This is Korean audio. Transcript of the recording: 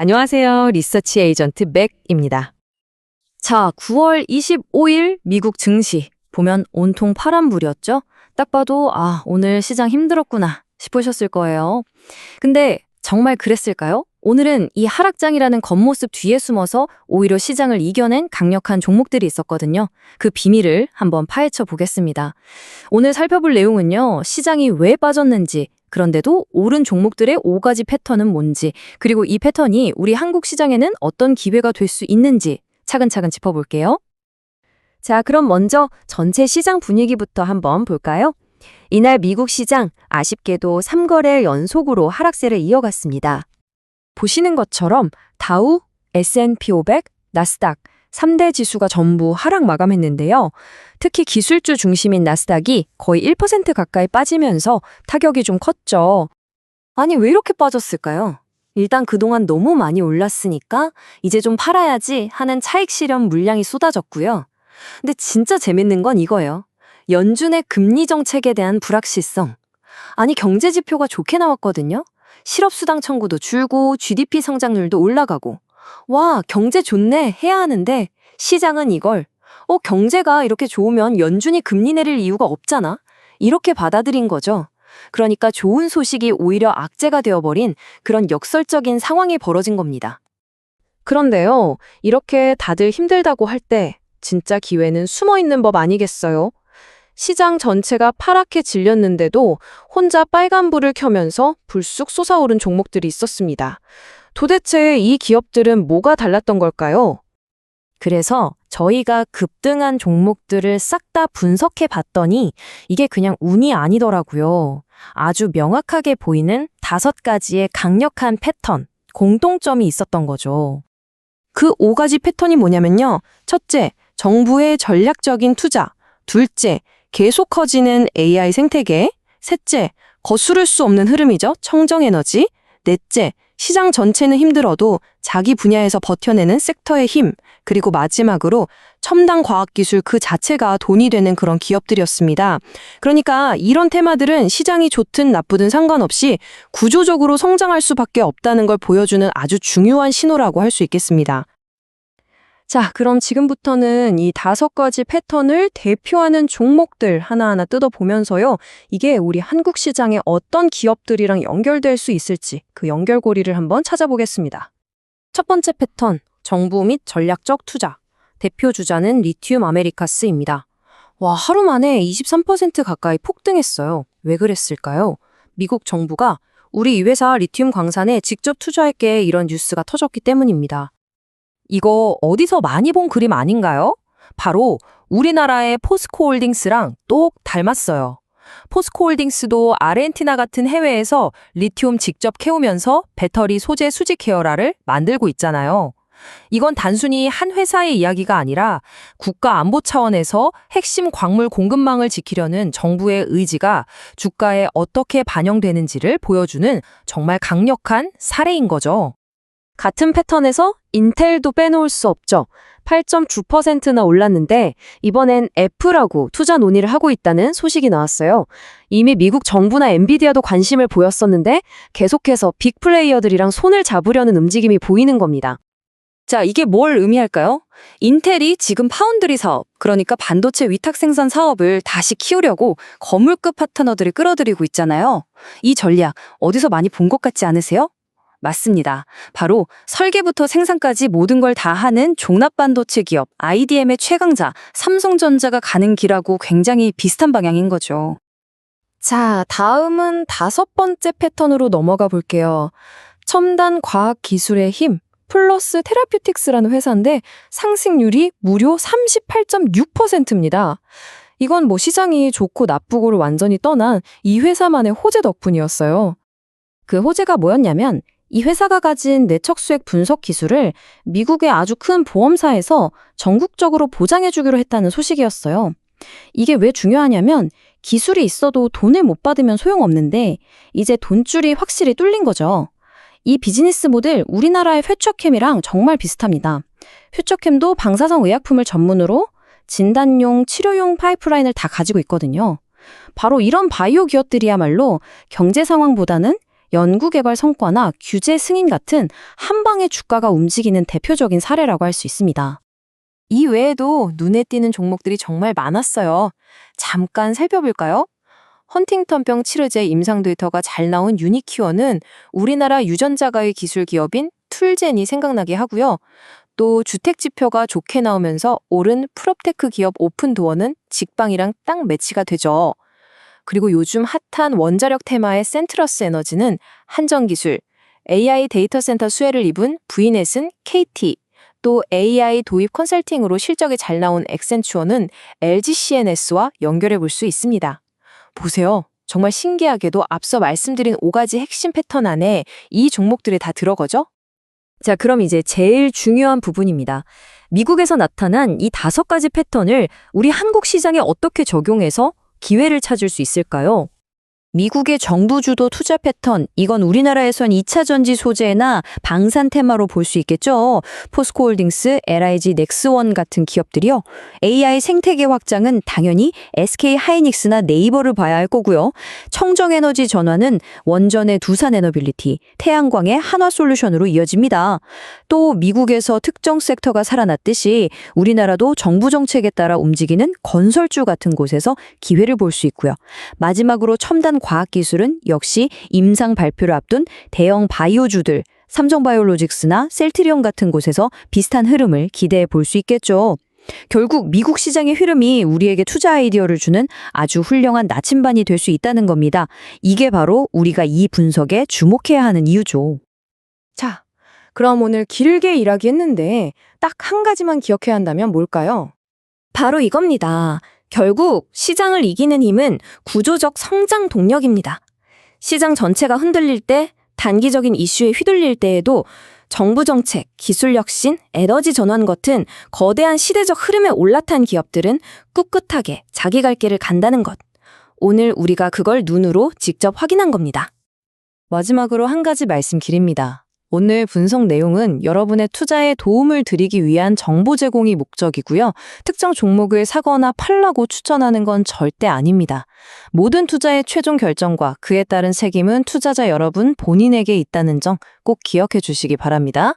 안녕하세요. 리서치 에이전트 맥입니다. 자, 9월 25일 미국 증시. 보면 온통 파란불이었죠? 딱 봐도 오늘 시장 힘들었구나 싶으셨을 거예요. 근데 정말 그랬을까요? 오늘은 이 하락장이라는 겉모습 뒤에 숨어서 오히려 시장을 이겨낸 강력한 종목들이 있었거든요. 그 비밀을 한번 파헤쳐 보겠습니다. 오늘 살펴볼 내용은요, 시장이 왜 빠졌는지, 그런데도 오른 종목들의 5가지 패턴은 뭔지, 그리고 이 패턴이 우리 한국 시장에는 어떤 기회가 될 수 있는지 차근차근 짚어볼게요. 자, 그럼 먼저 전체 시장 분위기부터 한번 볼까요? 이날 미국 시장 아쉽게도 3거래일 연속으로 하락세를 이어갔습니다. 보시는 것처럼 다우, S&P 500, 나스닥 3대 지수가 전부 하락 마감했는데요. 특히 기술주 중심인 나스닥이 거의 1% 가까이 빠지면서 타격이 좀 컸죠. 아니, 왜 이렇게 빠졌을까요? 일단 그동안 너무 많이 올랐으니까 이제 좀 팔아야지 하는 차익 실현 물량이 쏟아졌고요. 근데 진짜 재밌는 건 이거예요. 연준의 금리 정책에 대한 불확실성. 아니, 경제 지표가 좋게 나왔거든요. 실업수당 청구도 줄고 GDP 성장률도 올라가고. 와, 경제 좋네 해야 하는데 시장은 이걸 경제가 이렇게 좋으면 연준이 금리 내릴 이유가 없잖아. 이렇게 받아들인 거죠. 그러니까 좋은 소식이 오히려 악재가 되어버린 그런 역설적인 상황이 벌어진 겁니다. 그런데요, 이렇게 다들 힘들다고 할 때 진짜 기회는 숨어 있는 법 아니겠어요? 시장 전체가 파랗게 질렸는데도 혼자 빨간불을 켜면서 불쑥 솟아오른 종목들이 있었습니다. 도대체 이 기업들은 뭐가 달랐던 걸까요? 그래서 저희가 급등한 종목들을 싹 다 분석해 봤더니 이게 그냥 운이 아니더라고요. 아주 명확하게 보이는 5가지의 강력한 패턴, 공통점이 있었던 거죠. 그 5가지 패턴이 뭐냐면요. 첫째, 정부의 전략적인 투자. 둘째, 계속 커지는 AI 생태계. 셋째, 거스를 수 없는 흐름이죠. 청정에너지. 넷째, 시장 전체는 힘들어도 자기 분야에서 버텨내는 섹터의 힘. 그리고 마지막으로 첨단 과학기술 그 자체가 돈이 되는 그런 기업들이었습니다. 그러니까 이런 테마들은 시장이 좋든 나쁘든 상관없이 구조적으로 성장할 수밖에 없다는 걸 보여주는 아주 중요한 신호라고 할 수 있겠습니다. 자, 그럼 지금부터는 이 5가지 패턴을 대표하는 종목들 하나하나 뜯어보면서요. 이게 우리 한국 시장의 어떤 기업들이랑 연결될 수 있을지 그 연결고리를 한번 찾아보겠습니다. 첫 번째 패턴, 정부 및 전략적 투자. 대표 주자는 리튬 아메리카스입니다. 와, 하루 만에 23% 가까이 폭등했어요. 왜 그랬을까요? 미국 정부가 우리 이 회사 리튬 광산에 직접 투자할게 이런 뉴스가 터졌기 때문입니다. 이거 어디서 많이 본 그림 아닌가요? 바로 우리나라의 포스코홀딩스랑 똑 닮았어요. 포스코홀딩스도 아르헨티나 같은 해외에서 리튬 직접 캐오면서 배터리 소재 수지 케어라를 만들고 있잖아요. 이건 단순히 한 회사의 이야기가 아니라 국가 안보 차원에서 핵심 광물 공급망을 지키려는 정부의 의지가 주가에 어떻게 반영되는지를 보여주는 정말 강력한 사례인 거죠. 같은 패턴에서 인텔도 빼놓을 수 없죠. 8.9%나 올랐는데 이번엔 애플하고 투자 논의를 하고 있다는 소식이 나왔어요. 이미 미국 정부나 엔비디아도 관심을 보였었는데 계속해서 빅플레이어들이랑 손을 잡으려는 움직임이 보이는 겁니다. 자, 이게 뭘 의미할까요? 인텔이 지금 파운드리 사업, 그러니까 반도체 위탁 생산 사업을 다시 키우려고 거물급 파트너들을 끌어들이고 있잖아요. 이 전략 어디서 많이 본 것 같지 않으세요? 맞습니다. 바로 설계부터 생산까지 모든 걸 다 하는 종합반도체 기업 IDM의 최강자 삼성전자가 가는 길하고 굉장히 비슷한 방향인 거죠. 자, 다음은 5번째 패턴으로 넘어가 볼게요. 첨단 과학 기술의 힘, 플러스 테라퓨틱스라는 회사인데 상승률이 무려 38.6%입니다. 이건 뭐 시장이 좋고 나쁘고를 완전히 떠난 이 회사만의 호재 덕분이었어요. 그 호재가 뭐였냐면 이 회사가 가진 내적 수액 분석 기술을 미국의 아주 큰 보험사에서 전국적으로 보장해주기로 했다는 소식이었어요. 이게 왜 중요하냐면 기술이 있어도 돈을 못 받으면 소용없는데 이제 돈줄이 확실히 뚫린 거죠. 이 비즈니스 모델 우리나라의 퓨처캠이랑 정말 비슷합니다. 퓨처캠도 방사성 의약품을 전문으로 진단용, 치료용 파이프라인을 다 가지고 있거든요. 바로 이런 바이오 기업들이야말로 경제 상황보다는 연구개발 성과나 규제 승인 같은 한 방에 주가가 움직이는 대표적인 사례라고 할 수 있습니다. 이 외에도 눈에 띄는 종목들이 정말 많았어요. 잠깐 살펴볼까요? 헌팅턴병 치료제 임상 데이터가 잘 나온 유니큐어는 우리나라 유전자가의 기술 기업인 툴젠이 생각나게 하고요. 또 주택 지표가 좋게 나오면서 오른 프롭테크 기업 오픈도어는 직방이랑 딱 매치가 되죠. 그리고 요즘 핫한 원자력 테마의 센트러스 에너지는 한전기술, AI 데이터 센터 수혜를 입은 V넷은 KT, 또 AI 도입 컨설팅으로 실적이 잘 나온 엑센추어는 LG CNS와 연결해 볼 수 있습니다. 보세요. 정말 신기하게도 앞서 말씀드린 5가지 핵심 패턴 안에 이 종목들이 다 들어가죠? 자, 그럼 이제 제일 중요한 부분입니다. 미국에서 나타난 이 5가지 패턴을 우리 한국 시장에 어떻게 적용해서 기회를 찾을 수 있을까요? 미국의 정부 주도 투자 패턴, 이건 우리나라에선 2차 전지 소재나 방산 테마로 볼 수 있겠죠. 포스코홀딩스, LIG, 넥스원 같은 기업들이요. AI 생태계 확장은 당연히 SK 하이닉스나 네이버를 봐야 할 거고요. 청정에너지 전환은 원전의 두산에너빌리티, 태양광의 한화솔루션으로 이어집니다. 또 미국에서 특정 섹터가 살아났듯이 우리나라도 정부 정책에 따라 움직이는 건설주 같은 곳에서 기회를 볼 수 있고요. 마지막으로 첨단 과학기술은 역시 임상 발표를 앞둔 대형 바이오주들, 삼성바이오로직스나 셀트리온 같은 곳에서 비슷한 흐름을 기대해 볼 수 있겠죠. 결국 미국 시장의 흐름이 우리에게 투자 아이디어를 주는 아주 훌륭한 나침반이 될 수 있다는 겁니다. 이게 바로 우리가 이 분석에 주목해야 하는 이유죠. 자, 그럼 오늘 길게 일하기 했는데 딱 한 가지만 기억해야 한다면 뭘까요? 바로 이겁니다. 결국 시장을 이기는 힘은 구조적 성장 동력입니다. 시장 전체가 흔들릴 때, 단기적인 이슈에 휘둘릴 때에도 정부 정책, 기술 혁신, 에너지 전환 같은 거대한 시대적 흐름에 올라탄 기업들은 꿋꿋하게 자기 갈 길을 간다는 것. 오늘 우리가 그걸 눈으로 직접 확인한 겁니다. 마지막으로 한 가지 말씀드립니다. 오늘 분석 내용은 여러분의 투자에 도움을 드리기 위한 정보 제공이 목적이고요. 특정 종목을 사거나 팔라고 추천하는 건 절대 아닙니다. 모든 투자의 최종 결정과 그에 따른 책임은 투자자 여러분 본인에게 있다는 점 꼭 기억해 주시기 바랍니다.